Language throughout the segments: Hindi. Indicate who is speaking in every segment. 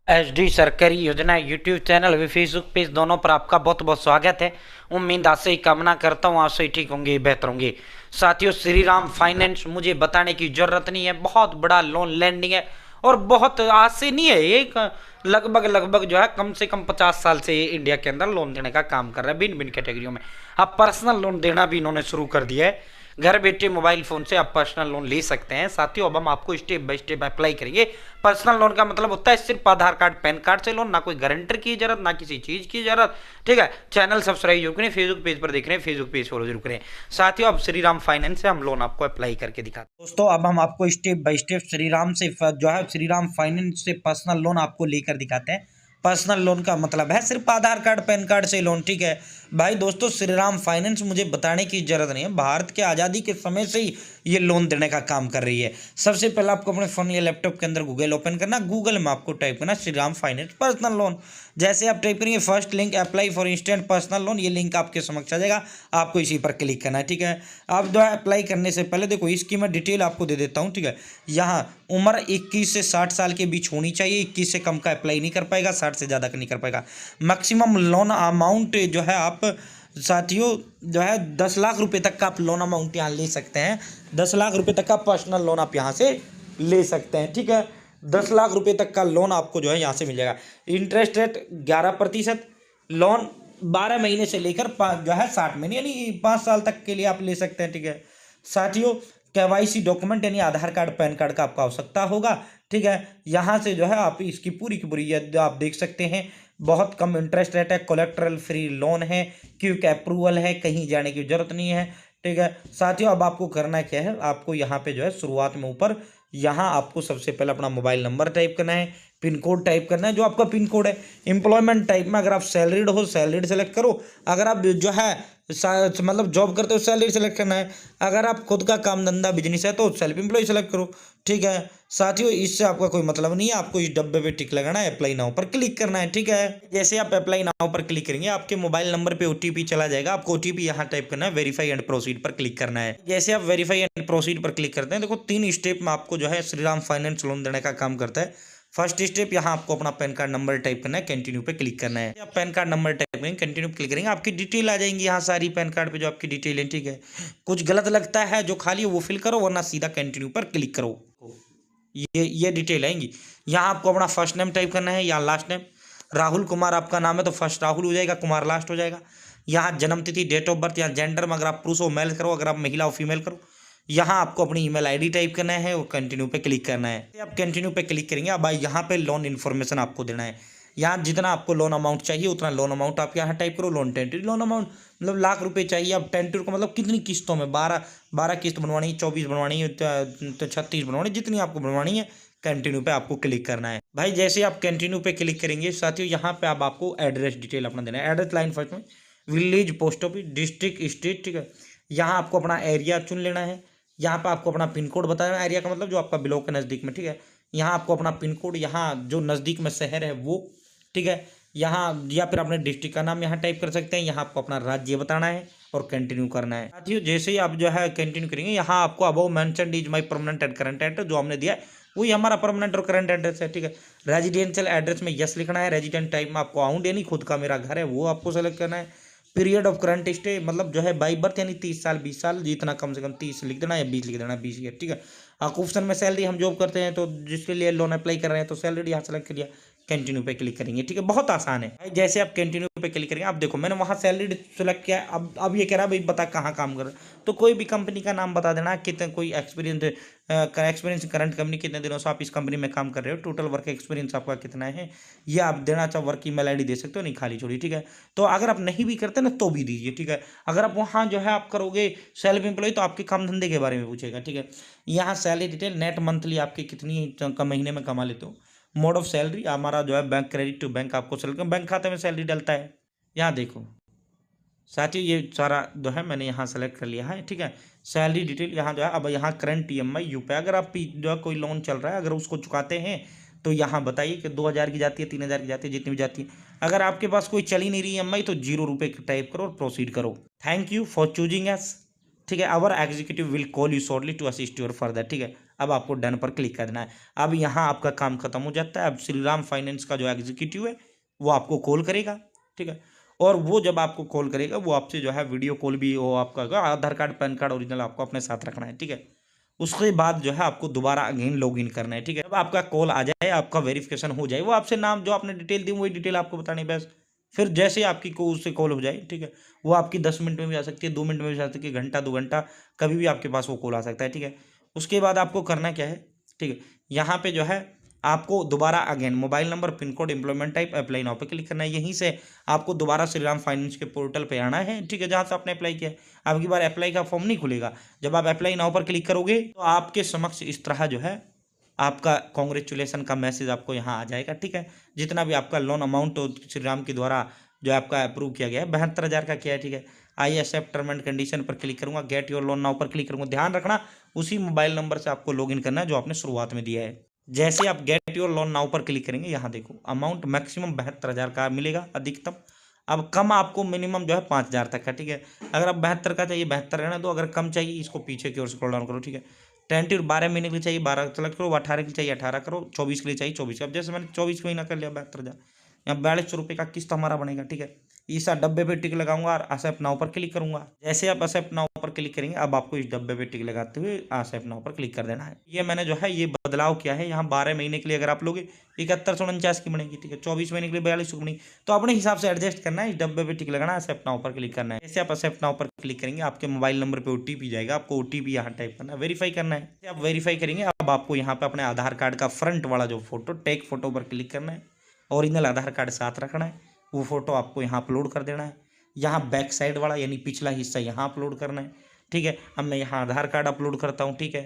Speaker 1: एचडी सरकारी योजना यूट्यूब चैनल व फेसबुक पेज दोनों पर आपका बहुत बहुत स्वागत है। उम्मीद आपसे ही कामना करता हूँ आप सही ठीक होंगे, बेहतर होंगे। साथियों, श्री राम फाइनेंस मुझे बताने की जरूरत नहीं है, बहुत बड़ा लोन लैंडिंग है और बहुत आज से नहीं है, एक लगभग जो है कम से कम 50 साल से इंडिया के अंदर लोन देने का काम कर रहा है भिन्न भिन्न कैटेगरियों में। अब पर्सनल लोन देना भी इन्होंने शुरू कर दिया है। घर बैठे मोबाइल फोन से आप पर्सनल लोन ले सकते हैं। साथियों, अब हम आपको स्टेप बाय स्टेप अप्लाई करेंगे। पर्सनल लोन का मतलब होता है सिर्फ आधार कार्ड पैन कार्ड से लोन, ना कोई गारंटर की जरूरत, ना किसी चीज की जरूरत। ठीक है, चैनल सब्सक्राइब जरूर करें, फेसबुक पेज पर देख रहे हैं फेसबुक पेज फॉलो जरूर करें। साथियों, अब श्रीराम फाइनेंस से हम लोन आपको अप्लाई करके दिखाते हैं। दोस्तों, अब हम आपको स्टेप बाय स्टेप श्रीराम से जो है श्रीराम फाइनेंस से पर्सनल लोन आपको लेकर दिखाते हैं। पर्सनल लोन का मतलब है सिर्फ आधार कार्ड पैन कार्ड से लोन। ठीक है भाई दोस्तों, श्रीराम फाइनेंस मुझे बताने की जरूरत नहीं है, भारत के आज़ादी के समय से ही ये लोन देने का काम कर रही है। सबसे पहले आपको अपने फोन या लैपटॉप के अंदर गूगल ओपन करना, गूगल में आपको टाइप करना श्रीराम फाइनेंस पर्सनल लोन। जैसे आप टाइप करेंगे first link apply for instant personal loan, ये लिंक आपके समक्ष आ जाएगा, आपको इसी पर क्लिक करना है। ठीक है, आप जो है अप्लाई करने से पहले देखो इसकी मैं डिटेल आपको दे देता हूँ। ठीक है, यहाँ उम्र 21 से 60 साल के बीच होनी चाहिए, 21 से कम का अप्लाई नहीं कर पाएगा, 60 से ज़्यादा का नहीं कर पाएगा। मैक्सिमम लोन अमाउंट जो है आप साथियों जो है 10 लाख रुपए तक का आप लोन अमाउंट यहाँ ले सकते हैं। 10 लाख रुपए तक का पर्सनल लोन आप यहाँ से ले सकते हैं। ठीक है, 10 लाख रुपए तक का लोन आपको जो है यहाँ से मिल जाएगा। इंटरेस्ट रेट 11%, लोन 12 महीने से लेकर जो है 60 महीने यानी 5 साल तक के लिए आप ले सकते हैं। ठीक है साथियों, केवाईसी डॉक्यूमेंट यानी आधार कार्ड पैन कार्ड का आपको आवश्यकता होगा। ठीक है, यहाँ से जो है आप इसकी पूरी की पूरी आप देख सकते हैं, बहुत कम इंटरेस्ट रेट है, कोलेक्ट्रल फ्री लोन है, क्विक अप्रूवल है, कहीं जाने की जरूरत नहीं है। ठीक है साथियों, अब आपको करना क्या है, आपको यहाँ पे जो है शुरुआत में ऊपर यहाँ आपको सबसे पहले अपना मोबाइल नंबर टाइप करना है, पिन कोड टाइप करना है जो आपका पिन कोड है। एम्प्लॉयमेंट टाइप में अगर आप सैलरीड हो सैलरीड सेलेक्ट करो, अगर आप जो है मतलब जॉब करते हो सैलरी सेलेक्ट करना है, अगर आप खुद का काम धंधा बिजनेस है तो सेल्फ एम्प्लॉय सेलेक्ट करो। ठीक है साथियों, इससे आपका कोई मतलब नहीं है, आपको इस डब्बे पे टिक लगाना है, अप्लाई नाउ पर क्लिक करना है। ठीक है, जैसे आप अप्लाई नाउ पर क्लिक करेंगे आपके मोबाइल नंबर पे ओटीपी चला जाएगा, आपको ओटीपी यहाँ टाइप करना है, वेरीफाई एंड प्रोसीड पर क्लिक करना है। जैसे आप वेरीफाई एंड प्रोसीड पर क्लिक करते हैं, देखो 3 स्टेप में आपको जो है श्रीराम फाइनेंस लोन देने का काम करता है। फर्स्ट स्टेप, यहाँ आपको अपना पैन कार्ड नंबर टाइप करना है, कंटिन्यू पे क्लिक करना है। आप पैन कार्ड नंबर टाइप करेंगे, कंटिन्यू क्लिक करेंगे, आपकी डिटेल आ जाएंगी यहाँ सारी पैन कार्ड पे जो आपकी डिटेल है। ठीक है, कुछ गलत लगता है जो खाली है वो फिल करो, वरना सीधा कंटिन्यू पर क्लिक करो। ये डिटेल आएंगी। यहाँ आपको अपना फर्स्ट नेम टाइप करना है या लास्ट नेम। राहुल कुमार आपका नाम है तो फर्स्ट राहुल हो जाएगा, कुमार लास्ट हो जाएगा। यहाँ जन्म तिथि डेट ऑफ बर्थ या जेंडर में अगर आप पुरुष हो मेल करो, अगर आप महिला हो फीमेल करो। यहाँ आपको अपनी ईमेल आईडी टाइप करना है और कंटिन्यू पे क्लिक करना है। आप कंटिन्यू पे क्लिक करेंगे, अब यहाँ पे लोन इन्फॉर्मेशन आपको देना है। यहाँ जितना आपको लोन अमाउंट चाहिए उतना लोन अमाउंट आप यहाँ टाइप करो। लोन टेंटरी लोन अमाउंट मतलब लाख रुपए चाहिए। अब टेंटरी को मतलब कितनी किस्तों में, 12 किस्त बनवानी है, 24 बनवानी है, तो 36 बनवानी है, जितनी आपको बनवानी है कंटिन्यू पे आपको क्लिक करना है। भाई जैसे आप कंटिन्यू पे क्लिक करेंगे साथियों, यहाँ पे अब आपको एड्रेस डिटेल अपना देना है। एड्रेस लाइन फर्स्ट में village, post office, district, state. ठीक है, यहाँ आपको अपना एरिया चुन लेना है। यहाँ पे आपको अपना पिन कोड बताना है, एरिया का मतलब जो आपका ब्लॉक के नज़दीक में। ठीक है, यहाँ आपको अपना पिन कोड, यहाँ जो नज़दीक में शहर है वो। ठीक है, यहाँ या फिर अपने डिस्ट्रिक्ट का नाम यहाँ टाइप कर सकते हैं। यहाँ आपको अपना राज्य बताना है और कंटिन्यू करना है। साथियों, जैसे ही आप जो है कंटिन्यू करेंगे, यहाँ आपको above mentioned is my permanent and current address जो हमने दिया है वही हमारा परमानेंट और करंट एड्रेस है। ठीक है, रेजिडेंशियल एड्रेस में यस लिखना है। रेजिडेंट टाइप में आपको आउंड यानी खुद का मेरा घर है वो आपको सेलेक्ट करना है। पीरियड ऑफ करंट स्टे मतलब जो है बाई बर्थ यानी 30 साल 20 साल, जितना कम से कम 30 लिख देना या 20 लिख देना, 20 ईयर। ठीक है, ऑप्शन में सैलरी हम जॉब करते हैं तो जिसके लिए लोन अप्लाई कर रहे हैं तो सैलरी यहाँ सेलेक्ट कर लिया, कंटिन्यू पे क्लिक करेंगे। ठीक है, बहुत आसान है भाई। जैसे आप कंटिन्यू पे क्लिक करेंगे, आप देखो मैंने वहाँ सैलरी सेलेक्ट किया। अब ये कह रहा है भाई बता कहाँ काम कर रहा है, तो कोई भी कंपनी का नाम बता देना, कितने कोई एक्सपीरियंस करंट कंपनी कितने दिनों से आप इस कंपनी में काम कर रहे हो, टोटल वर्क एक्सपीरियंस आपका कितना है, ये आप देना चाहो। वर्क ईमेल आईडी दे सकते हो, नहीं खाली छोड़ी। ठीक है, तो अगर आप नहीं भी करते ना तो भी दीजिए। ठीक है, अगर आप वहाँ जो है आप करोगे सेल्फ एम्प्लॉय तो आपके काम धंधे के बारे में पूछेगा। ठीक है, यहाँ सैलरी डिटेल, नेट मंथली आपके कितनी महीने में कमा लेते हो, मोड ऑफ सैलरी हमारा जो है बैंक क्रेडिट टू बैंक आपको सेलेक्ट बैंक खाते में सैलरी डलता है। यहाँ देखो साथियों, ये सारा जो है मैंने यहाँ सेलेक्ट कर लिया है। ठीक है, सैलरी डिटेल यहाँ जो है, अब यहाँ करंट ईएमआई यूपी, अगर आप जो है कोई लोन चल रहा है अगर उसको चुकाते हैं तो यहाँ बताइए कि 2000 की जाती है, 3000 की जाती है, जितनी भी जाती है। अगर आपके पास कोई चल ही नहीं रही ईएमआई तो 0 रुपये टाइप करो और प्रोसीड करो। Thank you for choosing us. ठीक है, our executive will call you shortly to assist your further. ठीक है, अब आपको डन पर क्लिक करना है। अब यहाँ आपका काम खत्म हो जाता है। अब श्रीराम फाइनेंस का जो एग्जीक्यूटिव है वो आपको कॉल करेगा, ठीक है। और वो जब आपको कॉल करेगा वो आपसे जो है वीडियो कॉल भी, वो आपका आधार कार्ड पैन कार्ड ओरिजिनल आपको अपने साथ रखना है, ठीक है। उसके बाद जो है आपको दोबारा अगेन लॉगिन करना है, ठीक है। जब आपका कॉल आ जाए, आपका वेरिफिकेशन हो जाए, वो आपसे नाम जो आपने डिटेल दी वही डिटेल आपको बतानी है बस। फिर जैसे आपकी को उससे कॉल हो जाए, ठीक है, वो आपकी 10 मिनट में भी आ सकती है, 2 मिनट में भी आ सकती है, घंटा 2 घंटा कभी भी आपके पास वो कॉल आ सकता है, ठीक है। उसके बाद आपको करना क्या है, ठीक है, यहाँ पे जो है आपको दोबारा again mobile number, pin code, employment type, apply now पे क्लिक करना है। यहीं से आपको दोबारा श्रीराम फाइनेंस के पोर्टल पे आना है, ठीक है, जहाँ से आपने अप्लाई किया है। अब की बार अप्लाई का फॉर्म नहीं खुलेगा। जब आप अप्लाई नाउ पर क्लिक करोगे तो आपके समक्ष इस तरह जो है आपका कांग्रेचुलेसन का मैसेज आपको यहाँ आ जाएगा, ठीक है। जितना भी आपका लोन अमाउंट श्रीराम के द्वारा जो आपका अप्रूव किया गया है 72,000 का किया है, ठीक है। I accept term and condition पर क्लिक करूंगा, गेट योर लोन नाउ पर क्लिक करूंगा। ध्यान रखना उसी मोबाइल नंबर से आपको लॉगिन करना है जो आपने शुरुआत में दिया है। जैसे आप गेट योर लोन नाउ पर क्लिक करेंगे, यहाँ देखो अमाउंट मैक्सिमम 72,000 का मिलेगा अधिकतम। अब कम आपको मिनिमम जो है 5,000 तक का, ठीक है। अगर आप 72 का चाहिए 72 रहना दो, अगर कम चाहिए इसको पीछे की ओर स्क्रॉल डाउन करो, ठीक है। 12 महीने के लिए चाहिए 12 सेलेक्ट करो, 18 के लिए चाहिए 18 करो, 24 के लिए चाहिए 24। अब जैसे मैंने 24 महीना कर लिया 72,000, यहाँ 4200 रुपये का किस्त हमारा बनेगा, ठीक है। इस डब्बे पे टिक लगाऊंगा और एक्सेप्ट नाउ पर क्लिक करूंगा। जैसे आप एक्सेप्ट नाउ पर क्लिक करेंगे अब आपको इस डब्बे पे टिक लगाते हुए एक्सेप्ट नाउ पर क्लिक कर देना है। ये मैंने जो है ये बदलाव किया है। यहाँ 12 महीने के लिए अगर आप लोग 7149 की बनेगी, ठीक है। 24 महीने के लिए 4200 बनेगी, तो अपने हिसाब से एडजस्ट करना है। इस डब्बे पे टिक लगाना है, एक्सेप्ट नाउ पर क्लिक करना है। जैसे आप एक्सेप्ट नाउ पर क्लिक करेंगे आपके मोबाइल नंबर पे ओटीपी जाएगा, आपको ओटीपी यहाँ टाइप करना है, वेरीफाई करना है। आप वेरीफाई करेंगे अब आपको यहाँ पे अपने आधार कार्ड का फ्रंट वाला जो फोटो, टेक फोटो पर क्लिक करना है। ओरिजिनल आधार कार्ड साथ रखना है, वो फोटो आपको यहाँ अपलोड कर देना है। यहाँ बैक साइड वाला यानी पिछला हिस्सा यहाँ अपलोड करना है, ठीक है। अब मैं यहाँ आधार कार्ड अपलोड करता हूँ, ठीक है।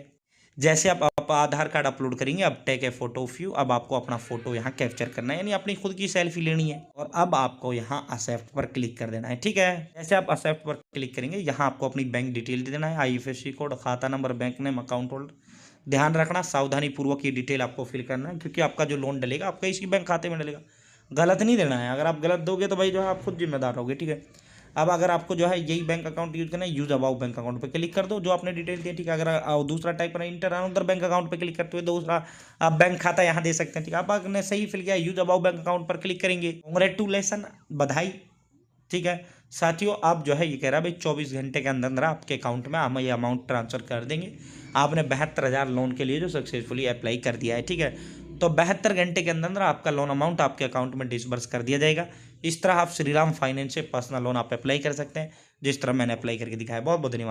Speaker 1: जैसे आप आधार कार्ड अपलोड करेंगे अब take a photo of you, अब आपको अपना फोटो यहाँ कैप्चर करना है, यानी अपनी खुद की सेल्फी लेनी है। और अब आपको यहाँ एक्सेप्ट पर क्लिक कर देना है, ठीक है। जैसे आप एक्सेप्ट पर क्लिक करेंगे यहाँ आपको अपनी बैंक डिटेल दे देना है, IFSC कोड, खाता number, bank name, account holder. ध्यान रखना सावधानी पूर्वक ये डिटेल आपको फिल करना है, क्योंकि आपका जो लोन डलेगा आपका इसी बैंक खाते में डलेगा। गलत नहीं देना है, अगर आप गलत दोगे तो भाई जो है आप खुद जिम्मेदार होगे, ठीक है। अब अगर आपको जो है यही बैंक अकाउंट यूज करना है, यूज अबाउट बैंक अकाउंट पे क्लिक कर दो जो आपने डिटेल दी, ठीक है। अगर दूसरा टाइप करना है इंटर अनदर बैंक अकाउंट पे क्लिक करते हुए दूसरा आप बैंक खाता यहाँ दे सकते हैं, ठीक है। आप आपने सही फिल किया, यूज अबाउट बैंक अकाउंट पर क्लिक करेंगे, कांग्रेचुलेसन, बधाई, ठीक है। साथियों आप जो है ये कह रहा है भाई 24 घंटे के अंदर अंदर आपके अकाउंट में हम ये अमाउंट ट्रांसफर कर देंगे। आपने 72,000 लोन के लिए जो सक्सेसफुली अप्लाई कर दिया है, ठीक है। तो 72 घंटे के अंदर अंदर आपका लोन अमाउंट आपके अकाउंट में डिसबर्स कर दिया जाएगा। इस तरह आप श्रीराम फाइनेंस से पर्सनल लोन आप अप्लाई कर सकते हैं, जिस तरह मैंने अप्लाई करके दिखाया। बहुत बहुत धन्यवाद।